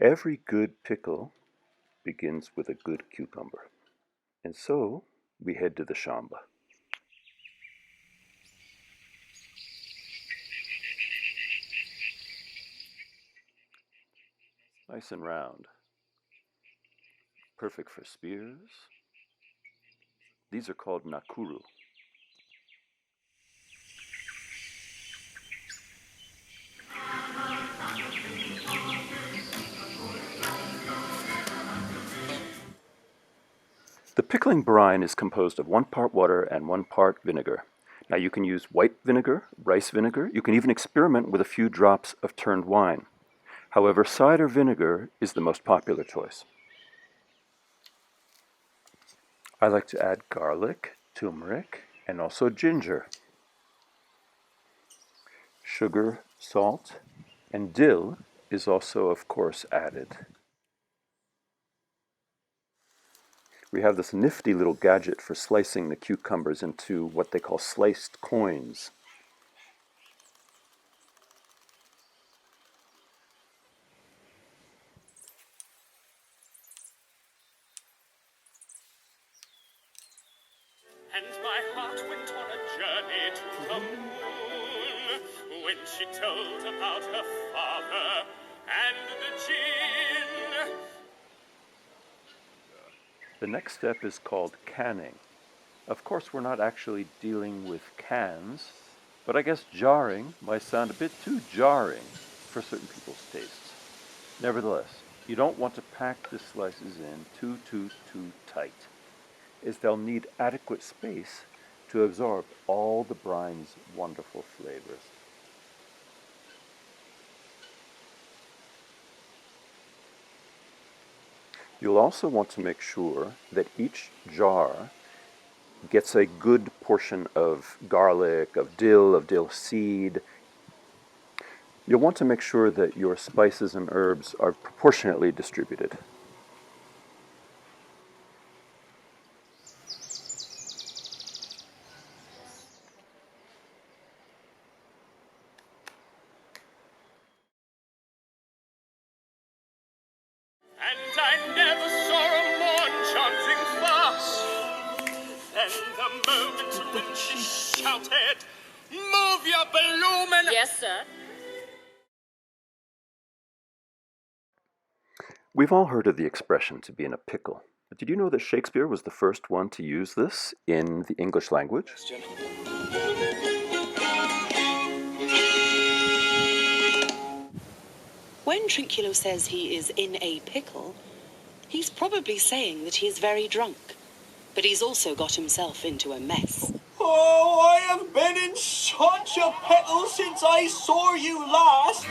Every good pickle begins with a good cucumber. And so we head to the shamba. Nice and round. Perfect for spears. These are called Nakuru. The pickling brine is composed of 1 part water and 1 part vinegar. Now you can use white vinegar, rice vinegar. You can even experiment with a few drops of turned wine. However, cider vinegar is the most popular choice. I like to add garlic, tumeric, and also ginger. Sugar, salt, and dill is also, of course, added. We have this nifty little gadget for slicing the cucumbers into what they call sliced coins. And my heart went on a journey to the moon when she told about her father and the gin. The next step is called canning. Of course, we're not actually dealing with cans, but I guess jarring might sound a bit too jarring for certain people's tastes. Nevertheless, you don't want to pack the slices in too tight, as they'll need adequate space to absorb all the brine's wonderful flavors. You'll also want to make sure that each jar gets a good portion of garlic, of dill seed. You'll want to make sure that your spices and herbs are proportionately distributed. And I never saw a more enchanting farce than the moment when she shouted, "Move your balloon!" Yes, sir. We've all heard of the expression to be in a pickle, but did you know that Shakespeare was the first one to use this in the English language? When Trinculo says he is in a pickle, he's probably saying that he is very drunk. But he's also got himself into a mess. Oh, I have been in such a pickle since I saw you last.